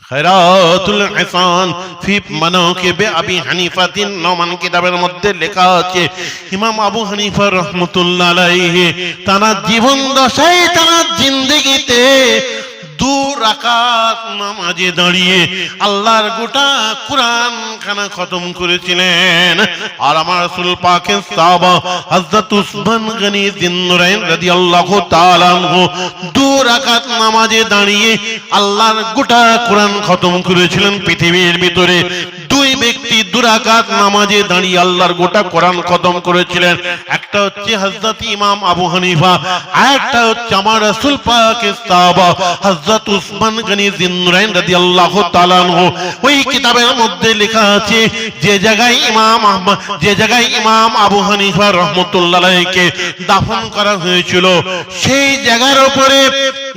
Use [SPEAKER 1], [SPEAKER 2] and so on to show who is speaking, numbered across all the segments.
[SPEAKER 1] খায়রাতুল ইহসান ফি মানাকিব আবি হানিফাতিন নমান কিতাবের মধ্যে লেখা আছে ইমাম আবু হানিফা রাহমাতুল্লাহ আলাইহি তার জীবন দশায় তার জিন্দেগিতে 2 রাকাত নামাজে দাঁড়িয়ে আল্লাহর গোটা কুরআন খানা খতম করেছিলেন। আর আমার রাসূল পাকের সাহাবা হযরত উসমান গনি যিন্নুরাইন রাদিয়াল্লাহু তাআলা আনহু 2 রাকাত নামাজে দাঁড়িয়ে আল্লাহর গোটা কুরআন খতম করেছিলেন। পৃথিবীর ভিতরে 2 ব্যক্তি 2 রাকাত নামাজে দাঁড়িয়ে আল্লাহর গোটা কোরআন খতম করেছিলেন। একটা হচ্ছে হযরত ইমাম আবু হানিফা, আর একটা হচ্ছে আমার রাসূল পাকের সাহাবা হযরত উসমান গনি যিন্নুরাইন রাদিয়াল্লাহু তাআলা আনহু। ওই কিতাবের মধ্যে লেখা আছে যে জায়গায় ইমাম আবু হানিফা রাহমাতুল্লাহ আলাইহিকে দাফন করা হয়েছিল সেই জায়গার উপরে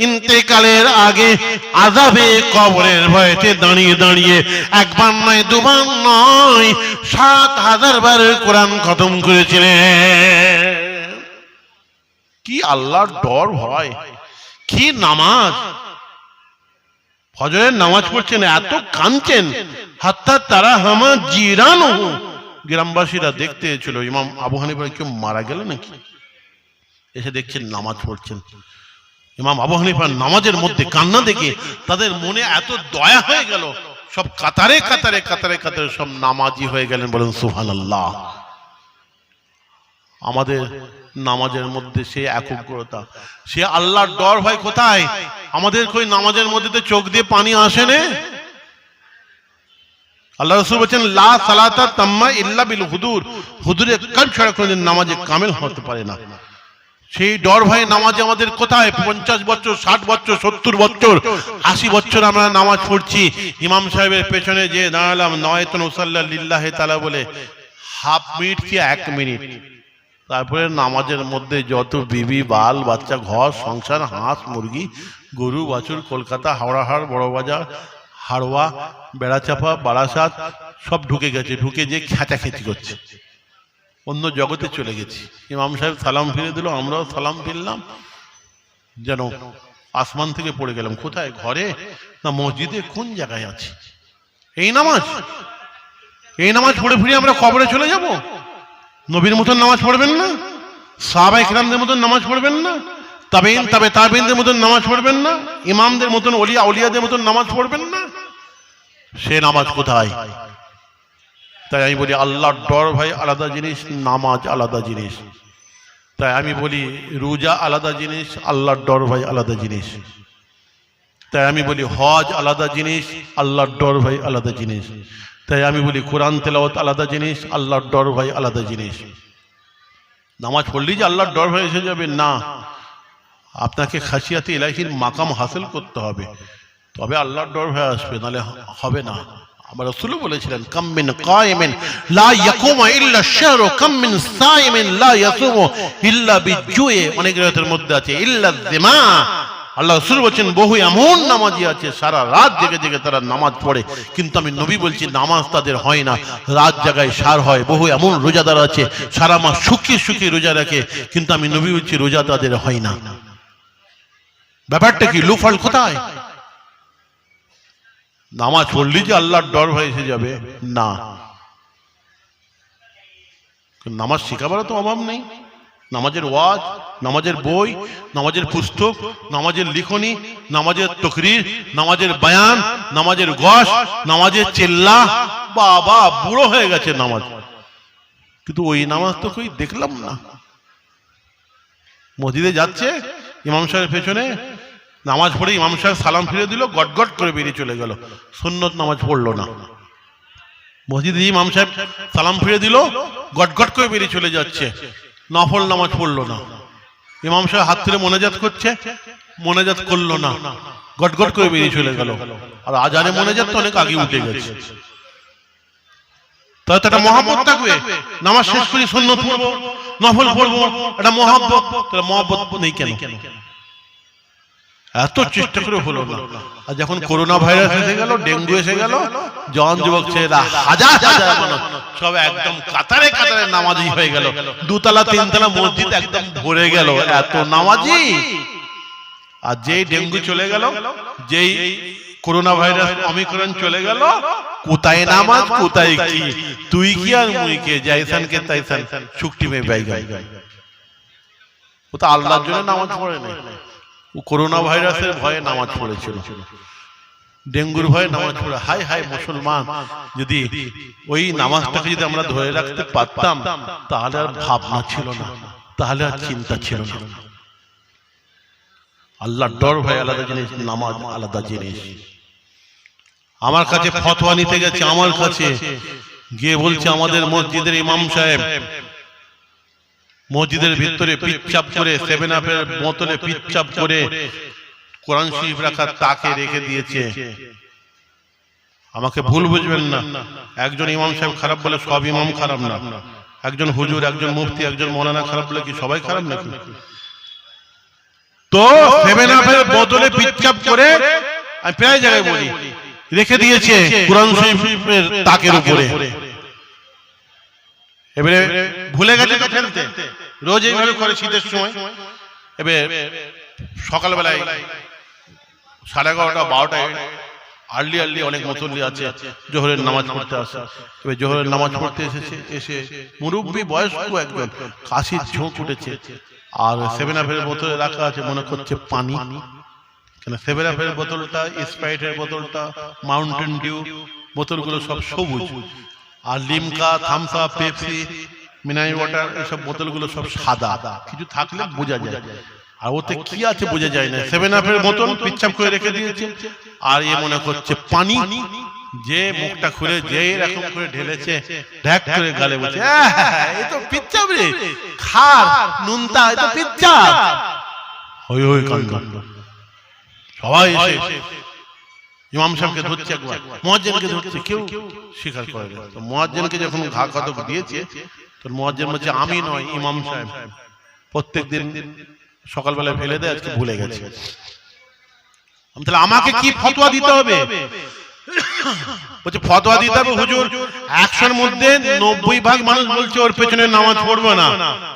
[SPEAKER 1] ইন্তেকালের আগে আযাবে কবরের ভয়েতে দাঁড়িয়ে দাঁড়িয়ে একবার নয়, দুবার নয়, 7000 বার কোরআন খতম করেছিলেন। কি আল্লাহর ডর ভয়, কি নামাজ! ফজরের নামাজ পড়ছেন, এত কাঁদছেন, হাত্তা তারা হামা জিরানু, গ্রামবাসীরা দেখতে এসেছিল ইমাম আবু হানিফা কেউ মারা গেল নাকি, এসে দেখছেন নামাজ পড়ছেন। ইমাম আবু হানিফার নামাজের মধ্যে কান্না দেখে তাদের মনে এত দয়া হয়ে গেল, সব কাতারে কাতারে কাতারে কাতারে সব নামাজি হয়ে গেলেন। বলেন সুবহানাল্লাহ। আমাদের নামাজের মধ্যে সে একগ্রতা, সে আল্লাহর ডর ভয় কোথায়? আমাদের কই নামাজের মধ্যে তো চোখ দিয়ে পানি আসে না। আল্লাহ রাসূল বলেন লা সালাতা তাম্মা ইল্লা বিল হুদুর, হুদুরে কলব ছাড়া কোনো নামাজে কামিল হতে পারে না। সেই ডর ভয় নামাজে আমাদের কোথায়? 50 বছর, 60 বছর, 70 বছর, 80 বছর আমরা নামাজ পড়ছি। ইমাম সাহেবের পেছনে যে দাঁড়ালাম নয়তুন উসাল্লা লিল্লাহি তাআলা বলে, হাফ মিনিট কি 1 মিনিট, তারপরে নামাজের মধ্যে যত বিবি বাল বাচ্চা, ঘর সংসার, হাঁস মুরগি, গরু বাছুর, কলকাতা, হাওড়াহাট, বড়বাজার, হাড়োয়া, বেড়াচাপা, বারাসাত সব ঢুকে গেছে, ঢুকে যে খেঁচাখেঁচি করছে, অন্য জগতে চলে গেছি। ইমাম সাহেব সালাম ফিরে দিল, আমরাও সালাম ফিরলাম, যেন আসমান থেকে পড়ে গেলাম। কোথায়? ঘরে না মসজিদে? কোন জায়গায় আছি? এই নামাজ পড়ে ফিরে আমরা কবরে চলে যাব? নবীর মতন নামাজ পড়বেন না, সাহাবায়ে কেরামদের মতন নামাজ পড়বেন না, তাবেঈনদের মতন নামাজ পড়বেন না, ইমামদের মতন ওলিয়া আউলিয়াদের মতন নামাজ পড়বেন না? সে নামাজ কোথায়? তাই আমি বলি আল্লাহর ডর ভয় আলাদা জিনিস, নামাজ আলাদা জিনিস। তাই আমি বলি রোজা আলাদা জিনিস, আল্লাহর ডর ভয় আলাদা জিনিস। তাই আমি বলি হজ আলাদা জিনিস, আল্লাহর ডর ভয় আলাদা জিনিস। তাই আমি বলি কোরআন তেলাওয়াত আলাদা জিনিস, আল্লাহর ডর ভয় আলাদা জিনিস। নামাজ পড়লেই যে আল্লাহর ডর ভয় এসে যাবে না, আপনাকে খাসিয়াতে ইলাহির মাকাম হাসিল করতে হবে, তবে আল্লাহর ডর ভয় আসবে, নাহলে হবে না। আমার রাসূল বলেছিলেন কাম মিন কায়িমিন লা ইয়াকুমু ইল্লা শাহরু কাম মিন সাইমিন লা ইয়াসুমু ইল্লা বিজুয়ে, অনেক রাতের মধ্যে আছে ইল্লা যিমা। আল্লাহ রাসূল বলেন বহু এমন নামাজি আছে সারা রাত জেগে জেগে তারা নামাজ পড়ে, কিন্তু আমি নবী বলছি নামাজ তাদের হয় না, রাত জাগায় সার হয়। বহু এমন রোজাদার আছে সারা মাস শুকিয়ে শুকিয়ে রোজা রাখে, কিন্তু আমি নবী বলছি রোজা তাদের হয় না। ব্যাপারটা কি? লুফল কোথায়? নামাজ পড়লি যে আল্লাহর ডর ভয় এসে যাবে না, নামাজ শেখাবার তো অভাব নেই। নামাজের ওয়াজ, নামাজের বই, নামাজের পুস্তক, নামাজের লিখনি, নামাজের তকরির, নামাজের বয়ান, নামাজের গশ, নামাজের চিল্লা, বাবা বুড়ো হয়ে গেছে নামাজ, কিন্তু ওই নামাজ তো কই দেখলাম না। মসজিদে যাচ্ছে ইমাম সাহেবের পেছনে, নামাজ পড়ে ইমাম সাহেব সালাম ফিরে দিল, গটগট করে বেরিয়ে চলে গেল, সুন্নত নামাজ পড়লো না। মসজিদে ইমাম সাহেব সালাম ফিরে দিল, গটগট করে বেরিয়ে চলে যাচ্ছে, নফল নামাজ পড়লো না। ইমাম সাহেব হাত তুলে মোনাজাত করছে, মোনাজাত করলো না, গটগট করে বেরিয়ে চলে গেল। আর আজানে মোনাজাত তো অনেক আগে উঠে গেছে। তাহলে একটা মহব্বত থাকবে, নামাজ শেষ করে সুন্নত পড়বো, নফল পড়বো, এটা মহব্বত। তাহলে মহব্বত নেই কেন? এত চেষ্টা করে হলো না। আর যখন করোনা ভাইরাস এসে গেল, ডেঙ্গু এসে গেল, জওয়ান যুবক ছেলেরা হাজার হাজার মানুষ সব একদম কাতারে কাতারে নামাজি হয়ে গেল, 2 তলা 3 তলা মসজিদ একদম ভরে গেল, এত নামাজি। আর যেই ডেঙ্গু চলে গেল, যেই করোনা ভাইরাস অমিক্রণ চলে গেল, কোথায় নামাজ কোথায় কি, তুই কি আর মুই কে, জাইসান কে তাইসান চুক্তি মে বাইগা। ও তো আল্লাহর জন্য নামাজ পড়ে না, ও করোনা ভাইরাসের ভয়ে নামাজ পড়েছিল, ডেঙ্গুর ভয়ে নামাজ পড়ে। হাই হাই মুসলমান, যদি ওই নামাজটাকে যদি আমরা ধরে রাখতে পারতাম তাহলে আর ভাবনা ছিল না, তাহলে আর চিন্তা ছিল না। আল্লাহর ডর ভয় আলাদা জিনিস, নামাজ আলাদা জিনিস। আমার কাছে ফতোয়া নিতে গেছে, আমার কাছে গিয়ে বলছে আমাদের মসজিদের ইমাম সাহেব মসজিদের ভিতরে পিচ্চাপ করে, 7 আপের বোতলে পিচ্চাপ করে কোরআন শরীফ রাখার তাকে রেখে দিয়েছে। আমাকে ভুল বুঝবেন না, একজন ইমাম সাহেব খারাপ বলে সব ইমাম খারাপ না, একজন হুজুর, একজন মুফতি, একজন মৌলানা খারাপ বলে কি সবাই খারাপ নাকি? তো 7 আপের বোতলে পিচ্চাপ করে আমি প্রায় জায়গায় বলি রেখে দিয়েছে কোরআন শরীফের তাকের উপরে। এবারে ভুলে গেছে তো ফেলতে, রোজ এইভাবে করে শীতের সময়। এবার সকালবেলায় 11:30 12টায় আর্লি অনেক মুসল্লি আছে জোহরের নামাজ পড়তে আসে। এবার জোহরের নামাজ পড়তে এসে মুরব্বী বয়স্ক একজন কাশির ঝোঁক উঠেছে, আর 7 আপের বোতলে রাখা আছে মনে করছে পানি। কেন 7 আপের বোতলটা, স্প্রাইটের বোতলটা, মাউন্টেন ডিউ বোতলগুলো সব সবুজ, আর Limca, Thums Up, Pepsi, mineral water এসব বোতলগুলো সব সাদা। কিছু থাকলে বোঝা যায়, আর ওতে কি আছে বোঝা যায় না। 7 আপের বোতল পিচ্ছাপ করে রেখে দিয়েছে, আর এ মনে করছে পানি। যে মুখটা খুলে যে এরকম করে ঢেলেছে, ঢ্যাক করে গালে বলছে এই তো পিচ্ছাপ রে, খার নুনতা, এই তো পিচ্ছাপ। হই হই কান্ড, সবাই এসে ইমাম সাহেবকে ধরছে, একবার মুয়াজ্জিনকে ধরছে, কেউ স্বীকার করে না। তো মুয়াজ্জিনকে যখন ঘা কতক দিয়েছে, তো মুয়াজ্জিন বলছে আমি নয়, ইমাম সাহেব প্রত্যেকদিন সকালবেলা ফেলে দেয়, আজকে ভুলে গেছে। তাহলে আমাকে কি ফতোয়া দিতে হবে? বলছে ফতোয়া দিতে হবে হুজুর, 100-র মধ্যে 90 ভাগ মানুষ বলছে ওর পেছনে নামাজ পড়বে না,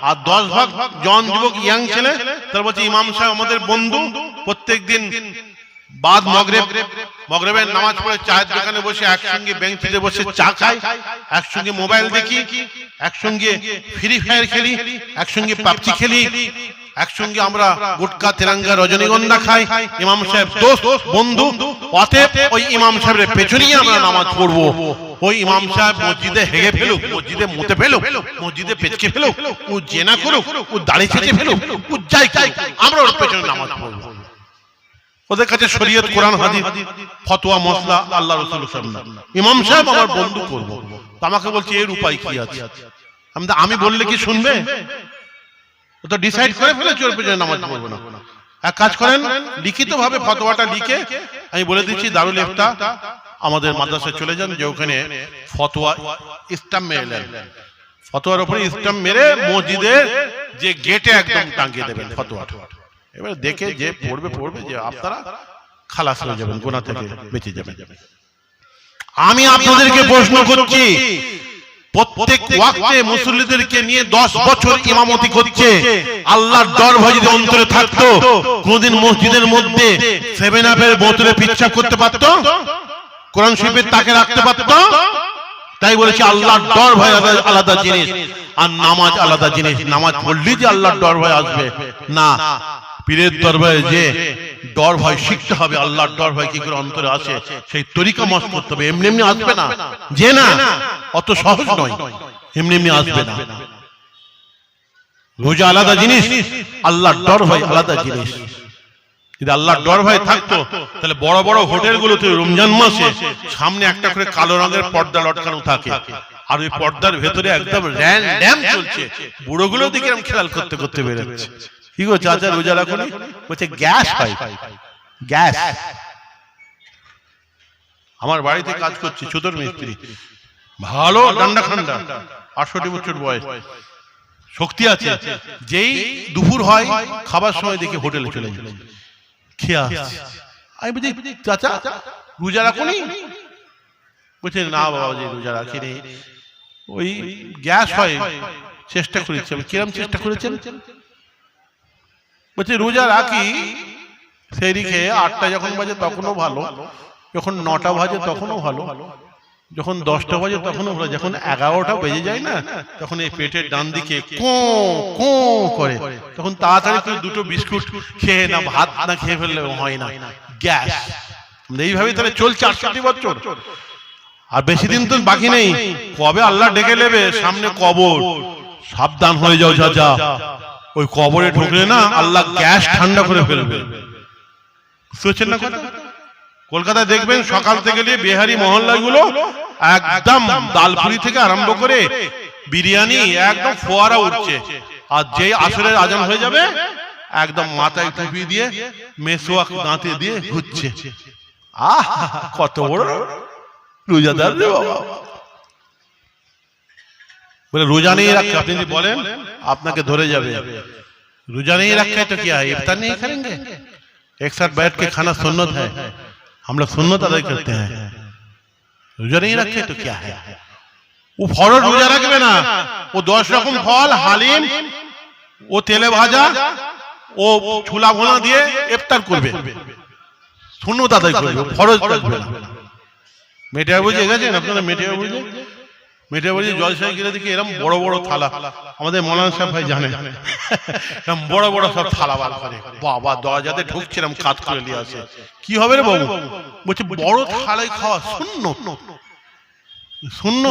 [SPEAKER 1] আর 10 ভাগ জন যুবক ইয়াং ছেলে তারা বলছে ইমাম সাহেব আমাদের বন্ধু, প্রত্যেকদিন বাদ মগরিবের নামাজ পড়ে চায়ের দোকানে বসে একসঙ্গে বেঞ্চিতে বসে চা খাই, একসঙ্গে মোবাইল দেখি, একসঙ্গে ফ্রি ফায়ার খেলি, একসঙ্গে পাবজি খেলি, একসঙ্গে আমরা গুটকা, তেরাঙ্গা, রজনীগন্ধা খাই। ইমাম সাহেব দোস্ত বন্ধু, অতএব ওই ইমাম সাহেবের পেছনেই আমরা নামাজ পড়বো। ওই ইমাম সাহেব মসজিদে হেগে ফেলুক, মসজিদে মুতে ফেলুক, মসজিদে পেচকে ফেলুক, ও জেনা করুক, ও দাড়ি ছেঁচে ফেলুক, ও যাই করুক, আমরা ওর পেছনে নামাজ পড়বো। ওদের কাছে শরীয়ত, কোরআন, হাদিস, ফতোয়া, মসলা আল্লাহ রাসূল সাল্লাল্লাহু আলাইহি ওয়াসাল্লাম। ইমাম সাহেব আমার বন্ধু করব, আমাকে বলছে এর উপায় কি আছে? আমি বললে কি শুনবে? ও তো ডিসাইড করে ফেলেছে ওর পেছনে নামাজ পড়বে না। এক কাজ করেন, লিখিতভাবে ফতোয়াটা লিখে আমি বলে দিচ্ছি, দারুল ইফতা আমাদের মাদ্রাসায় চলে যান, যে ওখানে ফতোয়া স্ট্যাম্প মেরে নেন, ফতোয়ার উপরে স্ট্যাম্প মেরে মসজিদের যে গেটে একদম টাঙিয়ে দেবেন ফতোয়াটা। এবার দেখে যে পড়বে, যে আপনারা খালাস হয়ে যাবেন, গুনাহ থেকে বেঁচে যাবেন। আমি আপনাদেরকে প্রশ্ন করছি, প্রত্যেক ওয়াক্তে মুসল্লিদেরকে নিয়ে 10 বছর ইমামতি করছে, আল্লাহর ডর ভয় যদি অন্তরে থাকতো, কোনদিন মসজিদের মধ্যে 7 আপের বোতলে পিচ্ছাপ করতে পারতো? কোরআন শরীফের তাকে রাখতে পারতো? তাই বলেছি আল্লাহর ডর ভয় আলাদা জিনিস, আর নামাজ আলাদা জিনিস। নামাজ পড়লেই যে আল্লাহর ডর ভয় আসবে না, পীরের দরবারে যে ডর ভয় শিখতে হবে, আল্লাহর ডর ভয় কি করে অন্তরে আসে সেই তরিকা মস্ত করতে হবে। এমনি এমনি আসবে না, যে না অত সহজ নয়, এমনি এমনি আসবে না। রোজা আলাদা জিনিস, আল্লাহর ডর ভয় আলাদা জিনিস। যদি আল্লাহর ডর ভয় থাকতো, তাহলে বড় বড় হোটেলগুলোতে রমজান মাসে সামনে একটা করে কালো রঙের পর্দা লটকানো থাকে, আর ওই পর্দার ভেতরে একদম র্যান্ডম চলছে, বুড়োগুলো দিকে এরকম খেয়াল করতে করতে বেরোচ্ছে। কি গো চাচা রোজা রাখুন? বলছে গ্যাস হয়, গ্যাস। আমার বাড়িতে কাজ করছে ছোটর মিস্ত্রি, ভালো ডান্ডা খান্ডা, 68 বছর বয়স, শক্তি আছে। যেই দুপুর হয় খাবার সময় দেখে হোটেলে চলে যায়, খেয়ে আসছে। আমি বলছি চাচা রোজা রাখুনি? বলছে না বাবা যে রোজা রাখিনি, ওই গ্যাস হয়, চেষ্টা করেছি। কিরম চেষ্টা করেছেন? বলছে রোজা রাখি, সেই রেখে 8টা যখন বাজে তখনও ভালো, যখন 9টা বাজে তখনও ভালো, যখন 10টা বাজে তখনও ভালো, যখন 11টা বেজে যায় না তখন এই পেটের ডান দিকে কো কো করে, তখন তাড়াতাড়ি করে দুটো বিস্কুট খেয়ে না ভাত না খেয়ে ফেললে হয় না, গ্যাস। এইভাবেই তাহলে চলছে 68 বছর। আর বেশি দিন তো বাকি নেই, কবে আল্লাহ ডেকে নেবে, সামনে কবর। সাবধান হয়ে যাও যা, ওই কবরে ঢুকলে না আল্লাহ গ্যাস ঠান্ডা করে ফেলবে। বুঝছেন না কথা? কলকাতায় দেখবেন সকাল থেকে নিয়ে বিহারি মহল্লাগুলো একদম দালপুরি থেকে আরম্ভ করে বিরিয়ানি একদম ফোয়ারা উঠছে, আর যেই আসরের আজান হয়ে যাবে একদম মাথায় টুপি দিয়ে মেসোয়াক দাঁতে দিয়ে ঘুরছে। আহ কত বড় রোজাদার রে বাবা। বলে रोजा नहीं रखा, আপনি যদি বলেন আপনাকে ধরে যাবে। रोजा नहीं रखा है तो क्या है, इफ्तार नहीं करेंगे? एक साथ बैठ के खाना सुन्नत है, हम लोग सुन्नत अदा करते हैं। रोजा नहीं रखे तो क्या है, वो फौरन रोजा रखबे ना, वो 10 রকম ফল হালিম, ও তেলে ভাজা, ও ছোলা ভোনা দিয়ে ইফতার করবে, সুন্নত আদায় করবে, ফরজ রাখবে না। মেটিয়া বুঝে গেছেন আপনারা? মেটিয়া বুঝে জলসায় গেলে দেখি এরকম বড় বড় থালা, আমাদের মৌলানা সাহেব ভাই জানে, এরকম বড় বড় সব থালা বার করে, বাবা দরজাতে ঢুকছিলাম কাজ করে নিয়ে আসে। কি হবে রে বাবু? বলছে বড় থালায় খাওয়া শূন্য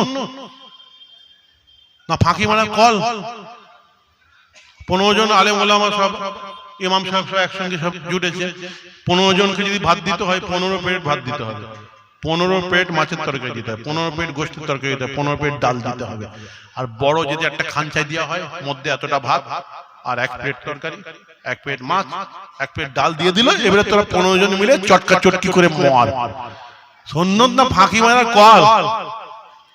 [SPEAKER 1] না, ফাঁকি মারা কল। 15 জন আলেম ওলামা সব, ইমাম সাহেব সব একসঙ্গে সব জুটেছে, 15 জনকে যদি ভাত দিতে হয় 15 প্লেট ভাত দিতে হবে, 15 প্লেট মাছের তরকারি দিতে হবে, 15 প্লেট গোশতের তরকারি দিতে হবে, 15 প্লেট ডাল দিতে হবে। আর বড় যদি একটা খাঞ্চায় দেওয়া হয়, মধ্যে এতটা ভাত আর 1 প্লেট তরকারি, 1 প্লেট মাছ, 1 প্লেট ডাল দিয়ে দিল। এবারে তোরা 15 জন মিলে চটকা চটকি করে মার। সুন্নত না ফাঁকি মারার কল?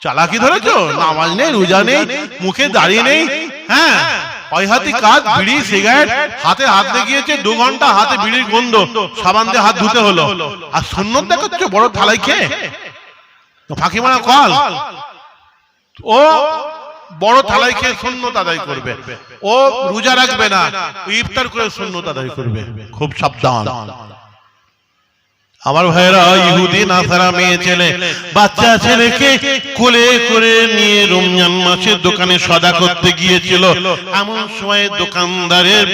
[SPEAKER 1] চালাকি ধরেছো? নামাজ নেই, রোজা নেই, মুখে দাড়ি নেই, হ্যাঁ ওই হাতি কাজ, বিড়ি সিগারেট হাতে হাত দেখিয়েছে, 2 ঘন্টা হাতে বিড়ির গন্ধ, সাবান দিয়ে হাত ধুতে হলো, আর সুন্নত দেখাচ্ছ বড় থালাই খেয়ে? ফাঁকি মারা কল। ও বড় থালাই খেয়ে সুন্নত আদায় করবে, ও রোজা রাখবে না, ইফতার করে সুন্নত আদায় করবে। খুব সাবধান আমার ভাইরা। ইহুদি নাসারা মেয়ে ছেলে বাচ্চা ছেলেকে কোলে করে নিয়ে রমজান মাসে দোকানে সদা করতে গিয়েছিল। এমন সময় দোকানদারের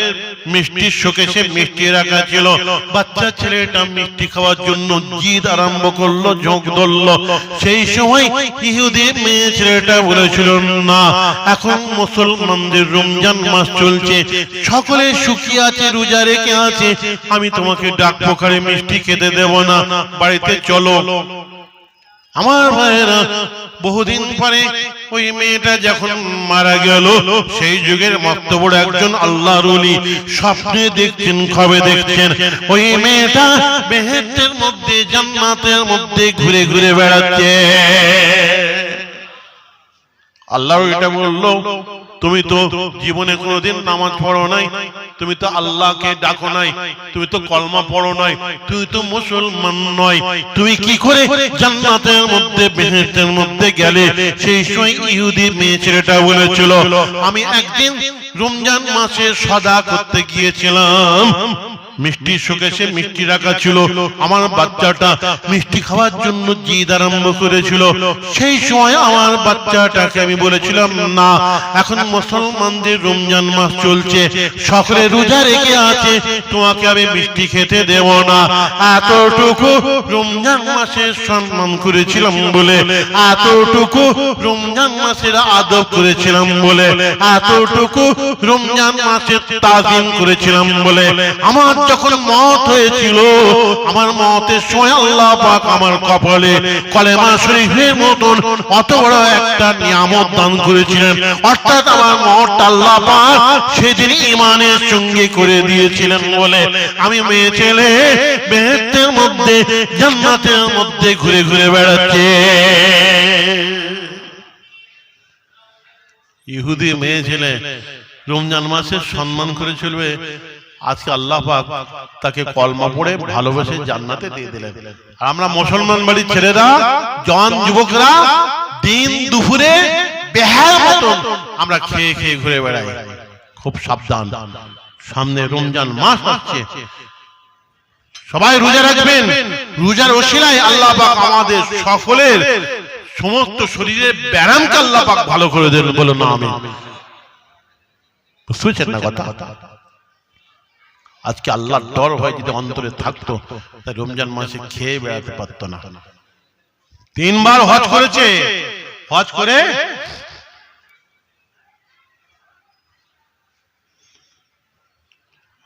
[SPEAKER 1] মিষ্টির শোকেসে মিষ্টি রাখা ছিল। বাচ্চা ছেলেটা মিষ্টি খাওয়ার জন্য জিদ আরম্ভ করলো, ঝোঁক ধরলো। সেই সময় ইহুদি মেয়ে ছেলেটা বলেছিল, না এখন মুসলমানদের রমজান মাস চলছে, সকলে সুখী আছে, রোজা রেখে আছে, আমি তোমাকে ডাক পোকারে মিষ্টি খেতে দেব না, বাড়িতে চলো। আমার ভাইয়েরা, বহুদিন পরে ওই মেয়েটা যখন মারা গেল, সেই যুগের মস্ত বড় একজন আল্লাহর ওলি স্বপ্নে দেখছেন, কবে দেখছেন ওই মেয়েটা বেহেশতের মধ্যে, জান্নাতের মধ্যে ঘুরে ঘুরে বেড়াচ্ছে। আল্লাহ এটা বললো, তুমি তো জীবনে কোনোদিন নামাজ পড়ো নাই, তুমি তো আল্লাহকে ডাকো নাই, তুমি তো কলমা পড়ো নাই, তুমি তো মুসলমান নয়, তুমি কি করে জান্নাতের মধ্যে, বেহেশতের মধ্যে গেলে? সেই সময় ইহুদি মেয়ে ছেলেটা বলেছিল, আমি একদিন রমজান মাসে সদা করতে গিয়েছিলাম, মিষ্টির শোকেসে মিষ্টি রাখা ছিল, আমার বাচ্চাটা মিষ্টি খাওয়ার জন্য জিদ আরম্ভ করেছিল। সেই সময় আমার বাচ্চাটাকে আমি বলেছিলাম, না এখন মুসলমানদের রমজান মাস চলছে, সকলে রোজা রেখে আছে, তোমাকে আমি মিষ্টি খেতে দেব না। এতটুকু রমজান মাসের সম্মান করেছিলাম বলে, এতটুকু রমজান মাসের আদব করেছিলাম বলে, এতটুকু রমজান মাসের তাজিম করেছিলাম বলে, আমার যখন মওত হয়েছিল, আমার মওতের সময় আল্লাহ পাক আমার কপালে কলেমা শরীফের মতন অত বড় একটা নিয়ামত দান করেছিলেন, অর্থাৎ আমার মওত আল্লাহ পাক সেদিন ঈমানের সঙ্গে করে দিয়েছিলেন বলে আমি মেয়ে ছেলে বেহেশতের মধ্যে, জান্নাতের মধ্যে ঘুরে ঘুরে বেড়াচ্ছে। ইহুদি মেয়ে ছেলে রমজান মাসে সম্মান করে চলবে, আজকে আল্লাহ পাক তাকে কলমা পড়ে ভালোবেসে জান্নাতে দিয়ে দিলেন। আর আমরা মুসলমান বাড়ির ছেলেরা, জওয়ান যুবকরা দিন দুপুরে বেহায়ার মতন আমরা খেয়ে খেয়ে ঘুরে বেড়াই। খুব সাবধান, সামনে রমজান মাস আসছে, সবাই রোজা রাখবেন, রোজার ওসিলায় আল্লাহ পাক আমাদের সকলের সমস্ত শরীরের ব্যায়ামকে আল্লাহ পাক ভালো করে দেন, বলো না আমিন। বুঝছেন না কথা? আজকে আল্লাহর ডর ভয় যদি অন্তরে থাকতো তাই রমজান মাসে খেয়ে বেড়াতে পারতো না। 3 বার হজ করেছে, হজ করে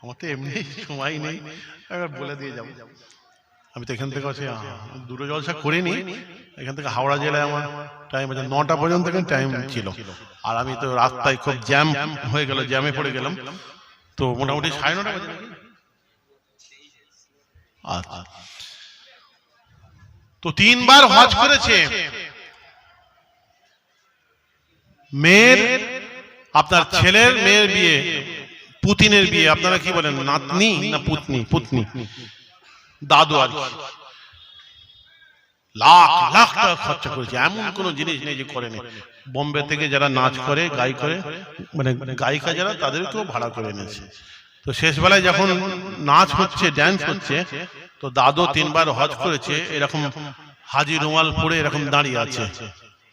[SPEAKER 1] আমার তো এমনি সময় নেই, একবার বলে দিয়ে যাবো। আমি তো এখান থেকে দুটো জলসা করিনি, এখান থেকে হাওড়া জেলায় আমার টাইম আছে 9টা পর্যন্ত টাইম ছিল, আর আমি তো রাস্তায় খুব জ্যাম হয়ে গেল, জ্যামে পড়ে গেলাম, তো মোটামুটি 9:30 বাজে। আচ্ছা, তো 3 বার হজ করেছে। মেয়ের, আপনার ছেলের মেয়ের বিয়ে, পুতিনের বিয়ে, আপনারা কি বলেন, নাতনি না পুতনি? পুতনি, দাদু, আর লাখ লাখ টাকা খরচা করেছে। এমন কোন জিনিস নেই যে করেনি। বোম্বে থেকে যারা নাচ করে, গাই করে, মানে গায়িকা যারা, তাদেরকেও ভাড়া করে এনেছে। তো শেষ বেলায় যখন নাচ হচ্ছে, ড্যান্স হচ্ছে, তো দাদু 3 বার হজ করেছে, এরকম হাজি রুমাল পরে এরকম দাঁড়িয়ে আছে।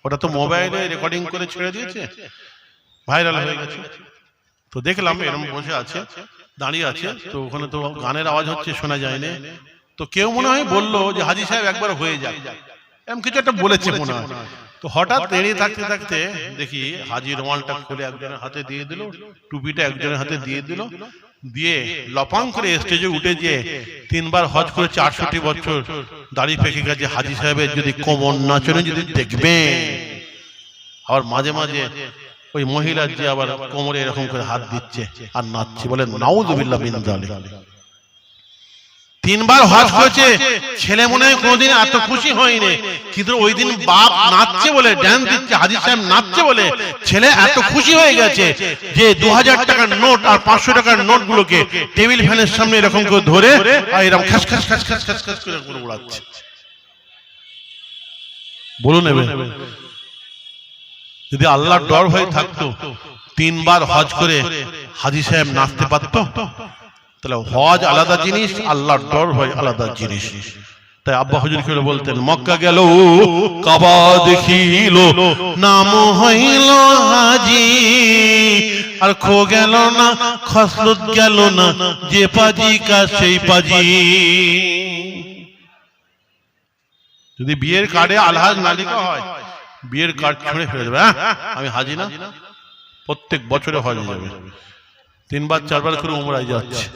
[SPEAKER 1] ওটা তো মোবাইলে রেকর্ডিং করে ছেড়ে দিয়েছে, ভাইরাল হয়ে গেছে। তো দেখলাম এরকম বসে আছে, দাঁড়িয়ে আছে, তো ওখানে তো গানের আওয়াজ হচ্ছে, শোনা যায় না। তো কেউ মনে হয় বললো যে হাজি সাহেব একবার হয়ে যায়, এরকম কিছু একটা বলেছে মনে হয়। তো হঠাৎ দাঁড়িয়ে থাকতে থাকতে দেখি হাজি রুমালটা খুলে একজনের হাতে দিয়ে দিল, টুপিটা একজনের হাতে দিয়ে দিল, দিয়ে লপাং করে স্টেজে উঠে গিয়ে 3 বার হজ করেছে, 68 বছর দাড়ি পেকে গেছে। হাজি সাহেবের যদি কোমর নাচনে যদি দেখবে, আবার মাঝে মাঝে ওই মহিলার যে আবার কোমরে এরকম করে হাত দিচ্ছে আর নাচছে, বলে নাউযুবিল্লাহ মিন যালিক। 3 বার হজ করেছে, ছেলে মনে হয় কোনোদিন এত খুশি হয়নি, কিন্তু ওই দিন বাপ নাচছে বলে, ড্যান্স দিচ্ছে, হাজি সাহেব নাচছে বলে ছেলে এত খুশি হয়ে গেছে যে 2000 টাকার নোট আর 500 টাকার নোট গুলোকে টেবিল ফ্যানের সামনে এরকম করে ধরে আর এরকম খাস খাস খাস খাস খাস খাস করে উড়াচ্ছে। বলুন এবার, যদি আল্লাহর ডর হয়ে থাকতো 3 বার হজ করে হাজি সাহেব নাচতে পারতো? তাহলে হজ আলাদা জিনিস, আল্লাহর ডর হয় আলাদা জিনিস। তাই আব্বা হুজুর করে বলতেন, মক্কা গেল কাবা দেখিল, নাম হইল হাজি, আর খো গেল না খসরত গেল না, যে পাজি কা সেই পাজি। যদি বিয়ের কার্ডে আলহাজ না লেখা হয়, বিয়ের কার্ড ছুঁড়ে ফেলে দেবে, আমি হাজি না, প্রত্যেক বছরে হজ যাবে, 3 বার 4 বার করে উমরায় যাচ্ছে।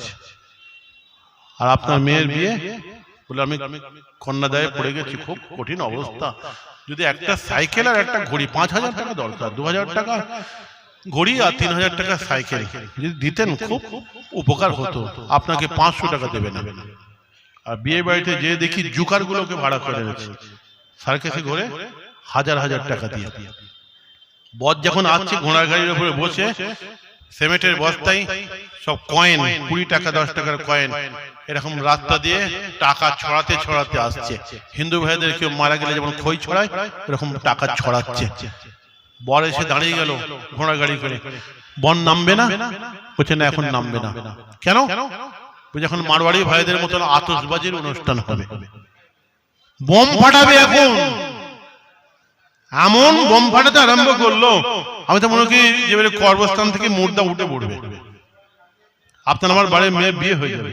[SPEAKER 1] আর আপনার মেয়ের বিয়ে বলে আমি কন্যাদায়ে পড়ে গেছি, খুব কঠিন অবস্থা, যদি একটা সাইকেল আর একটা ঘড়ি, 5000 টাকা দরকার, 2000 টাকা ঘড়ি আর 3000 টাকা সাইকেল যদি দিতেন খুব উপকার হতো। আপনাকে 500 টাকা দেবে না। আর বিয়ে বাড়িতে যে দেখি জুকার গুলোকে ভাড়া করে এনেছে, সার্কাসে ঘুরে 1000 টাকা দিয়ে। বর যখন আসছে ঘোড়ার গাড়ির উপরে বসে, সিমেন্টের বস্তায় সব কয়েন, 20 টাকা 10 টাকার কয়েন এরকম রাস্তা দিয়ে টাকা ছড়াতে ছড়াতে আসছে। হিন্দু ভাইদের কেউ মারা গেলে যেমন খই ছড়ায়, এরকম টাকা ছড়াচ্ছে। বর এসে দাঁড়িয়ে গেল ঘোড়া গাড়ি করে, বর নামবে না? বলছে না, এখন নামবে না। কেন? যখন মারওয়াড়ি ভাইদের মতন আতশবাজির অনুষ্ঠান হবে, বোম ফাটাবে, এখন এমন বোম ফাটাতে আরম্ভ করলো, আমি তো মনে করি যে কর্মস্থান থেকে মুর্দা উঠে পড়বে, আপনার আমার বাড়ির মেয়ে বিয়ে হয়ে যাবে।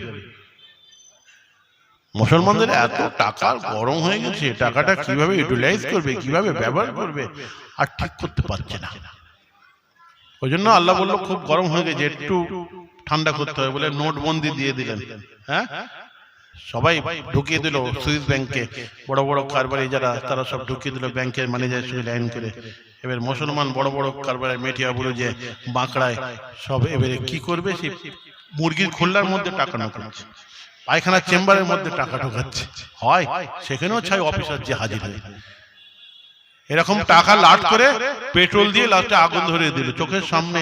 [SPEAKER 1] মুসলমানদের এত টাকার গরম হয়ে গেছে, টাকাটা কিভাবে ইউটিলাইজ করবে, কিভাবে ব্যবহার করবে আর ঠিক করতে পারছে না। ওই জন্য আল্লাহ বললো খুব গরম হয়ে গেছে, একটু ঠান্ডা করতে হবে বলে নোটবন্দি দিয়ে দিলেন। হ্যাঁ, সবাই ঢুকিয়ে দিল সুইস ব্যাংকে, বড় বড় কারবারি যারা তারা সব ঢুকিয়ে দিল ব্যাংকের ম্যানেজারের সঙ্গে লাইন করে। এবার মুসলমান বড় বড় কারবারের মেটিয়া বলে যে বাঁকড়ায় সব এবারে কি করবে, সেই মুরগির খোল্লার মধ্যে টাকা ঢোকাচ্ছে, পায়খানার চেম্বারের মধ্যে টাকা ঢোকাচ্ছে, হয় সেখানেও চাই অফিসার যে হাজির হয়। এরকম টাকা লাট করে পেট্রোল দিয়ে লাস্টে আগুন ধরিয়ে দিল, চোখের সামনে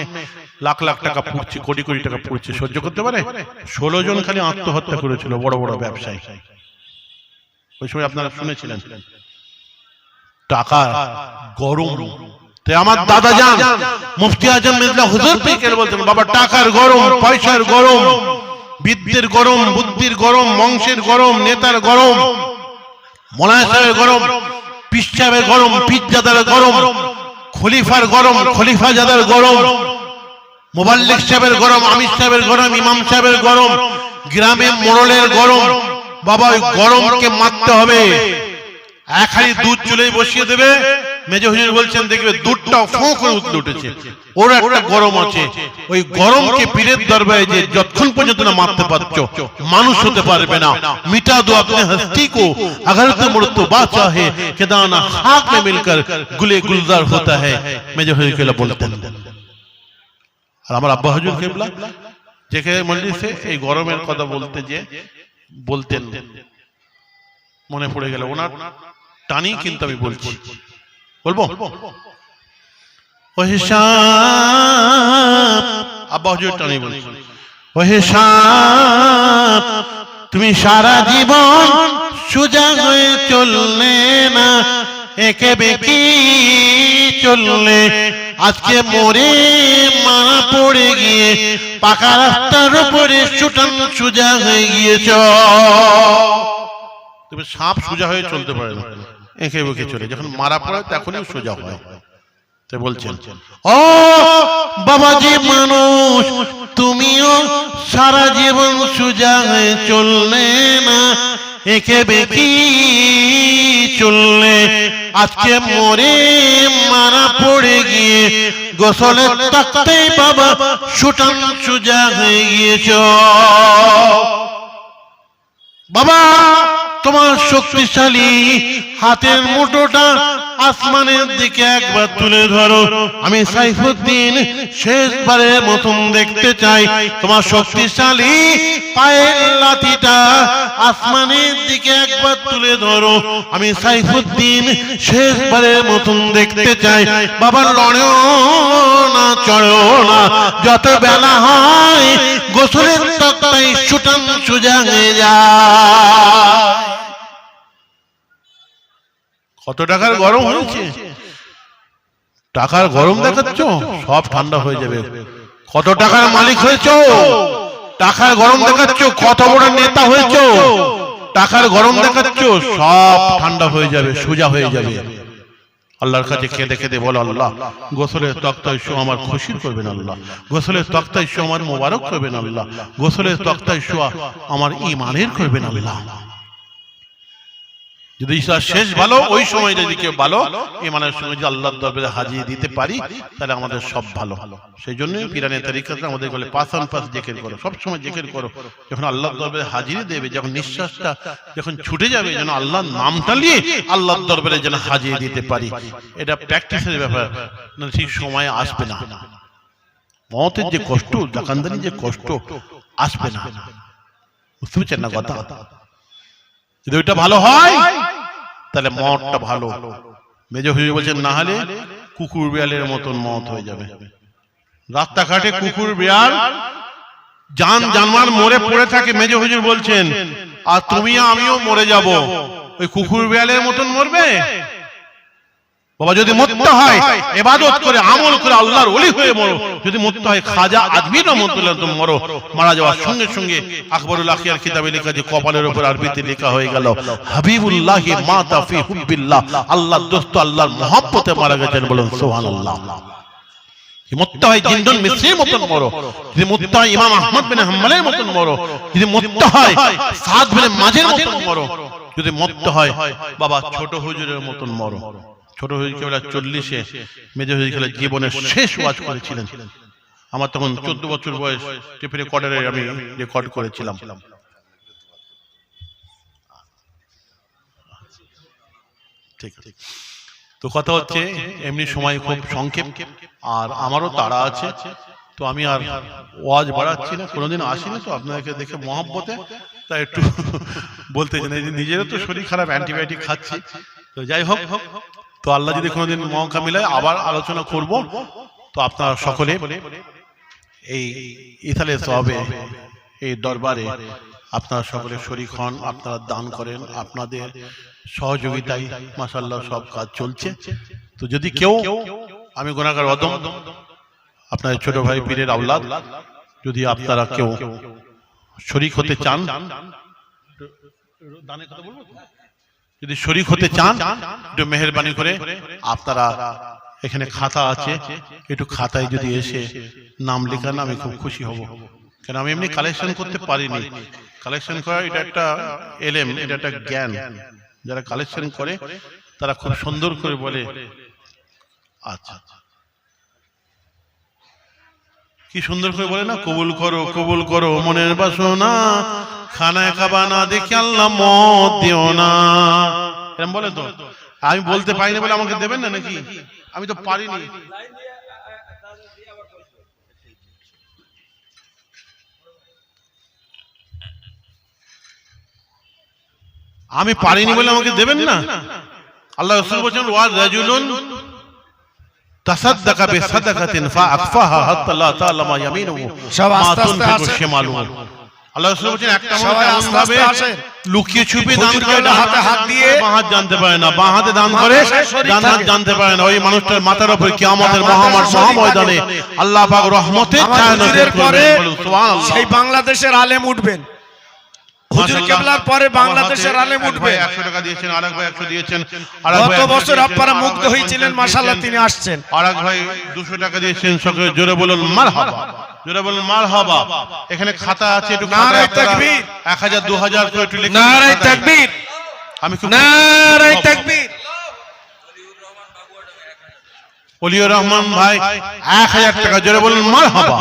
[SPEAKER 1] লাখ লাখ টাকা পুড়ছে, কোটি কোটি টাকা পুড়ছে, সহ্য করতে পারে? 16 জন খালি আত্মহত্যা করেছিল বড় বড় ব্যবসায়ী, ওই সময় আপনারা শুনেছিলেন। টাকা গরম, তাই আমার দাদা যান মুফতি আজম মির্জা হুজুর পীর বলতেন, বাবা টাকার গরম, পয়সার গরম, বিদ্যের গরম, বুদ্ধির গরম, বংশের গরম, নেতার গরম, মোলানা সাহেবের গরম, পীর সাহেবের গরম, পীরজাদার গরম, খলিফার গরম, খলিফাজাদার গরম, মুবাল্লিগ সাহেবের গরম, আমির সাহেবের গরম, ইমাম সাহেবের গরম, গ্রামে মোড়লের গরম। বাবা ওই গরমকে মারতে হবে। এক হাঁড়ি দুধ চুলোয় বসিয়ে দেবে, মেজো হুজুর বলছেন দেখবে দুধটাও ফোঁ করে উঠলে উঠেছে। ওর একটা গরম আছে, ওই গরমকে পীরের দরবারে যে যতক্ষণ পর্যন্ত না মারতে পারছো মানুষ হতে পারবে না। মিটা দো আপনি হস্তি কো, अगर तो मुर्तु बाचा है कि दाना खाक में मिलकर गुले गुलजार होता है। মেজো হুজুর কেবলা বলতেন। আর আমার আব্বা হুজুর কেবলা যেখানে মজলিসে এই গরমের কথা বলতে যে বলতেন, মনে পড়ে গেল ওনার টানি, কিন্তু আমি বলছি, বলবো ও হিসাব, আব্বা হুজুর টানি বলছি, ও হিসাব তুমি সারা জীবন সোজা হয়ে চললে না, একে বেঁকে চললে, আজকে মরে মারা পড়ে গিয়ে পাকা রাস্তার উপরে সুটান সোজা হয়ে গিয়েছ। তুমি সাপ সোজা হয়ে চলতে পারে না, এঁকে বেঁকে চলে, যখন মারা পড়ে তখনই সোজা হয়। তো বলছেন ও বাবাজি মানুষ, তুমিও সারা জীবন সোজা হয়ে চললে না, এঁকে বেঁকে চললে, আজকে মরে মারা পড়ে গিয়ে গোসলের তাকতেই বাবা সুটান সোজা হয়ে গিয়েছ। বাবা তোমার শক্তিশালী হাতের মুঠোটা আসমানের দিকে একবার তুলে ধরো, আমি সাইফুদ্দিন শেষবারের মতন দেখতে চাই। তোমার শক্তিশালী পায়ের লাঠিটা আসমানের দিকে একবার তুলে ধরো, আমি সাইফুদ্দিন শেষবারের মতন দেখতে চাই। বাবা লড়ো না, চড়ো না, যত বেলা হয় গোসলের তক্তায় সুটান সোজা হয়ে যায়। কত টাকার গরম হয়েছে, টাকার গরম দেখাচ্ছ, সব ঠান্ডা হয়ে যাবে। কত টাকার মালিক হয়েছ, টাকার গরম দেখাচ্ছ। কত বড় নেতা হয়েছ, টাকার গরম দেখাচ্ছ, সব ঠান্ডা হয়ে যাবে, সোজা হয়ে যাবে। আল্লাহর কাছে কেঁদে কেঁদে বলো, আল্লাহ গোসলের তক্তায় শো আমার খুশির করবেন, আল্লাহ গোসলের তক্তায় শো আমার মোবারক করবেন, আল্লাহ গোসলের তক্তায় শো আমার ঈমানের করবেন, আল্লাহ। যদি ঈশার শেষ ভালো, ওই সময় যদি কেউ ভালো ঈমানের সঙ্গে যদি আল্লাহর দরবারে হাজিয়ে দিতে পারি, তাহলে আমাদের সব ভালো। সেই জন্য পীরানের তরিকাতে আমাদের বলে পাঁচান পাঁচ জিকির করো, সবসময় জিকির করো। যখন আল্লাহর দরবারে হাজিরি দেবে, যখন নিঃশ্বাসটা যখন ছুটে যাবে, যেন আল্লাহর নামটা নিয়ে আল্লাহর দরবারে যেন হাজিয়ে দিতে পারি। এটা প্র্যাকটিসের ব্যাপার, ঠিক সময় আসবে না। মতের যে কষ্ট, দোকানদারি যে কষ্ট আসবে না, বুঝতে পারছেন না কথা? যদি ওইটা ভালো হয় তাহলে মতটা ভালো। মেজো হুজুর বলছেন না হলে কুকুর বিড়ালের মতন মত হয়ে যাবে। রাস্তাঘাটে কুকুর বিড়াল জানমাল মরে পড়ে থাকে, মেজো হুজুর বলছেন, আর তুমি আমিও মরে যাব, ওই কুকুর বিড়ালের মতন মরবে? বাবা যদি মরতে হয় ইবাদত করে আমল করে আল্লাহর ওলি হয়ে মরো, যদি মরতে হয় খাজা আজমির রহমাতুল্লাহ তো মরো। মারা যাওয়ার সঙ্গে সঙ্গে আকবরুল আখিয়ার কিতাবে লেখা, যে কপালের উপর আরবিতে লেখা হয়ে গেল, হাবিবুল্লাহি মাতা ফি হুব্বিল্লাহ, আল্লাহর দোস্ত আল্লাহর মহব্বতে মারা গেছেন, বলেন সুবহানাল্লাহ। মরতে হয় জিন্দুল মিসরির মতন মরো, যদি মরতে হয় ইমাম আহমদ বিন হাম্বলের মতন মরো, যদি মরতে হয় সাদ বিন মাঝের মতন মরো, যদি মরতে হয় বাবা ছোট হুজুরের মতন মরো। ছোট হুজুর কেবল 40-এ মেজো হুজুর কেবল জীবনের শেষ ওয়াজ করেছিলেন। আমার তখন 14 বছর বয়স, টেপ রেকর্ডারে আমি রেকর্ড করেছিলাম। ঠিক আছে, তো কথা হচ্ছে এমনি সময় খুব সংক্ষেপ, আর আমারও তাড়া আছে, তো আমি আর ওয়াজ বাড়াচ্ছি না। কোনোদিন আসিনি তো আপনাদেরকে দেখে মহব্বতে, তাই একটু বলতে চাই। নিজেরও তো শরীর খারাপ, অ্যান্টিবায়োটিক খাচ্ছি। তো যাই হোক, তো আল্লাহ যদি কোনোদিন মৌকা মিলায় আবার আলোচনা করব। তো আপনারা সকলে এই ইসালে সওয়াবে, এই দরবারে আপনারা সকলে শরীক হন, আপনারা দান করেন, আপনাদের সহযোগিতায় মাশাআল্লাহ সব কাজ চলছে। তো যদি কেউ, আমি গুনাহগার অদম, আপনাদের ছোট ভাই পীরের আওলাদ, যদি আপনারা কেউ শরীক হতে চান, যদি শরীক হতে চান একটু মেহেরবানি করে আপনারা এখানে খাতা আছে, একটু খাতায় যদি এসে নাম লেখান আমি খুব খুশি হব। কেন আমি এমনি কালেকশন করতে পারিনি। কালেকশন করা এটা একটা এলেম, এটা একটা জ্ঞান। যারা কালেকশন করে তারা খুব সুন্দর করে বলে। আচ্ছা কি সুন্দর করে বলে না, কবুল করো মনের বাসনা, খানায় খাবা না দেখি আল্লাহ মত দিও না, এরকম বলে তো। আমি বলতে পারিনি বলে আমাকে দেবেন না নাকি? আমি তো পারিনি। আমি পারিনি বলে আমাকে দেবেন না? আল্লাহ রাসূল বলেন ওয়া রাজুলুন তাসাদদাকা বিসাদাকাতিন ফাআখফাহা হাত্তা লা তা'লামা ইয়ামিনুহু মা তুনফিকু শিমালুহু। আল্লাহ রাসূল বলেন একটা মানুষ এমন ভাবে লুকিয়ে ছুপে দান করে, হাতে হাত দিয়ে বাঁ হাত জানতে পারে না, বাঁ হাতে দান করে ডান হাত জানতে পারে না, ওই মানুষটার মাথার উপরে কিয়ামতের মহাময়দানে আল্লাহ পাক রহমতের ছায়া নজর করবেন। সুবহানাল্লাহ।
[SPEAKER 2] সেই বাংলাদেশের আলেম উঠবেন, হুজুর কেবলার পরে বাংলাদেশের আলেম উঠবে।
[SPEAKER 1] 100 টাকা দিয়েছেন, আরেক ভাই 100 দিয়েছেন,
[SPEAKER 2] গত বছর আপনারা মুগ্ধ হয়েছিলেন, মাশাআল্লাহ তিনি আসছেন।
[SPEAKER 1] আরেক ভাই 200 টাকা দিয়েছেন। সকলে জোরে বলুন মারহাবা, জোরে বলুন মারহাবা। এখানে খাতা আছে, একটু
[SPEAKER 2] নারায়ে তাকবীর,
[SPEAKER 1] 1000 2000 করে একটু লিখুন।
[SPEAKER 2] নারায়ে তাকবীর,
[SPEAKER 1] আমি খুব
[SPEAKER 2] নারায়ে তাকবীর।
[SPEAKER 1] ওলিউর রহমান ভাই 1000 টাকা, জোরে বলুন মারহাবা।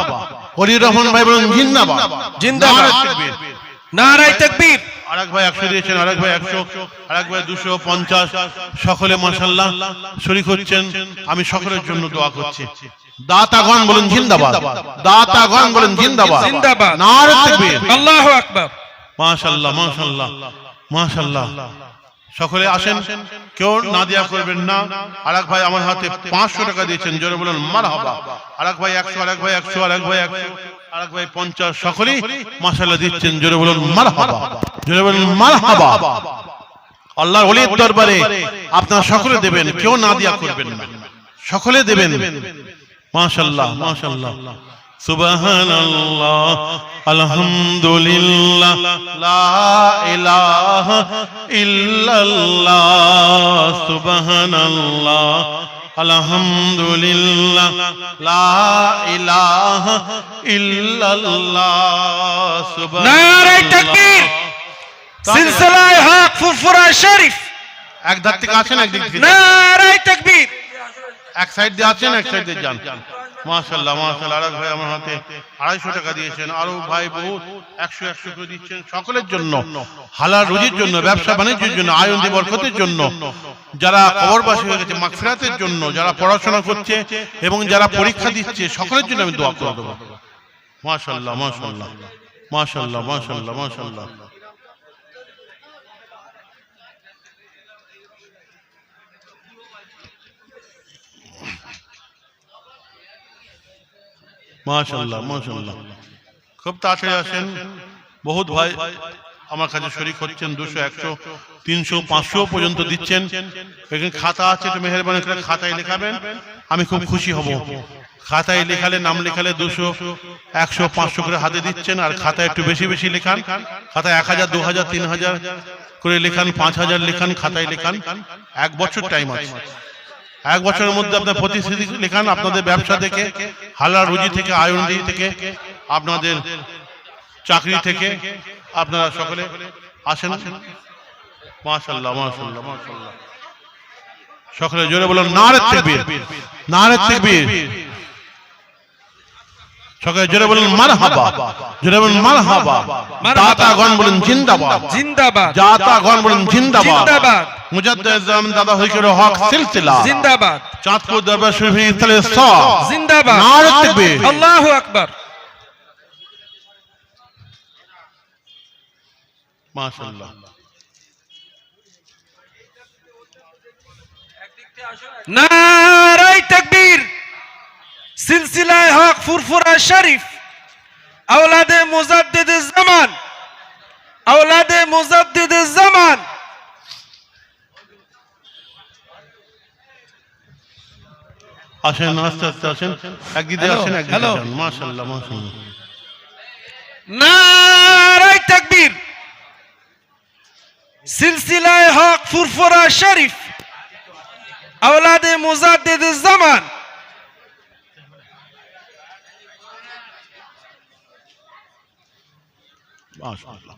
[SPEAKER 1] ওলিউর রহমান ভাই বলুন জিন্দাবাদ,
[SPEAKER 2] জিন্দাবাদ, নারায়ে তাকবীর।
[SPEAKER 1] আরেক ভাই 100 দিয়েছেন, আরেক ভাই 100, আরেক ভাই 250। সকলে মাশাআল্লাহ শরীক হচ্ছেন। আমি সকলের জন্য দোয়া করছি। দাতাগণ বলুন জিন্দাবাদ, দাতাগণ বলুন জিন্দাবাদ,
[SPEAKER 2] জিন্দাবাদ,
[SPEAKER 1] নারে তাকবীর,
[SPEAKER 2] আল্লাহু আকবার।
[SPEAKER 1] মাশাআল্লাহ মাশাআল্লাহ মাশাআল্লাহ। সকলে আসেন, কেউ না দিয়া করবেন না। আরেক ভাই আমার হাতে 500 টাকা দিয়েছেন, জোরে বলুন মারহাবা। আরেক ভাই 100, আরেক ভাই 100, আরেক ভাই 100, আরেক ভাই 50। সকলেই মাশাআল্লাহ দিচ্ছেন, জোরে বলুন মারহাবা, জোরে বলুন মারহাবা। আল্লাহর ওলির দরবারে আপনারা সকলে দেবেন, কেউ না দিয়া করবেন না, সকলে দেবেন। মাশাআল্লাহ মাশাআল্লাহ, সুবহানাল্লাহ, আলহামদুলিল্লাহ, লা ইলাহা ইল্লাল্লাহ, সুবহানাল্লাহ, আলহামদুলিল্লাহ, লা ইলাহা ইল্লাল্লাহ, সুবহানাল্লাহ।
[SPEAKER 2] নারে তাকবীর, সিলসিলায়ে হক ফুরফুরা শরীফ।
[SPEAKER 1] এক ধার থেকে আসেন, একদিক থেকে
[SPEAKER 2] নারে তাকবীর,
[SPEAKER 1] এক সাইড দিয়ে আছেন, এক সাইড দিয়ে যান। মাশাআল্লাহ মাশাআল্লাহ। আরেক ভাই আমার হাতে 250 টাকা দিয়েছেন, আরো ভাই বহুত 100 করে দিচ্ছেন। সকলের জন্য, হালাল রুজির জন্য, ব্যবসা বাণিজ্যের জন্য, আয় বরকতের জন্য, যারা কবরবাসী হয়ে গেছে মাগফিরাতের জন্য, যারা পড়াশোনা করছে এবং যারা পরীক্ষা দিচ্ছে, সকলের জন্য আমি দোয়া করে দেব। মাশাআল্লাহ মাশাআল্লাহ মাশাআল্লাহ মাশাআল্লাহ মাশাআল্লাহ। মাশাআল্লাহ মাশাআল্লাহ। খুব তাড়াতাড়ি আসেন। বহুত ভাই আমার কাছে শরীক হচ্ছেন, 200 100 300 500 পর্যন্ত দিচ্ছেন। এখানে খাতা আছে, একটু মেহেরবানি করে খাতায় লেখাবেন, আমি খুব খুশি হব। খাতায় লেখালে, নাম লেখালে 200 100 500 করে হাতে দিচ্ছেন। আর খাতায় একটু বেশি বেশি লেখান, খাতায় 1000 2000 3000 করে লেখান, 5000 লেখান, খাতায় লেখান। 1 বছর টাইম আছে। 1 বছরের মধ্যে আপনার প্রতিশ্রুতি লেখান, আপনাদের ব্যবসা থেকে, হালাল রুজি থেকে, আয় রুজি থেকে, আপনাদের চাকরি থেকে, আপনারা সকলে আসেন। মাশাআল্লাহ মাশাআল্লাহ মাশাআল্লাহ। সকলে জোরে বলুন নারে তাকবীর, নারে তাকবীর। সকলে জোরে বলুন মারহাবা, জোরে বলুন মারহাবা। দাতাগণ বলুন জিন্দাবাদ,
[SPEAKER 2] জিন্দাবাদ,
[SPEAKER 1] দাতাগণ বলুন জিন্দাবাদ,
[SPEAKER 2] জিন্দাবাদ।
[SPEAKER 1] মুজাদ্দিদ জামান দাদা হযরত হক সিলসিলা
[SPEAKER 2] জিন্দাবাদ,
[SPEAKER 1] চাঁদপুর দরবার শরীফ ইতলে সা
[SPEAKER 2] জিন্দাবাদ,
[SPEAKER 1] নারে তাকবীর,
[SPEAKER 2] আল্লাহু আকবার।
[SPEAKER 1] মাশাআল্লাহ।
[SPEAKER 2] নারে তাকবীর, সিলসিলায়ে হক ফুরফুরা শরীফ, আওলাদে মুজাদ্দিদিজ জামান, আওলাদে মুজাদ্দিদিজ জামান।
[SPEAKER 1] আসেন, আস্তে আস্তে আসেন, একদিকে আসেন, একদিকে যান। মাশাআল্লাহ মাশাআল্লাহ।
[SPEAKER 2] নারে সিলসিলায়ে হক ফুরফুরা শরীফ আওলাদে মুজাদ্দিদ জামান
[SPEAKER 1] মাশাআল্লাহ।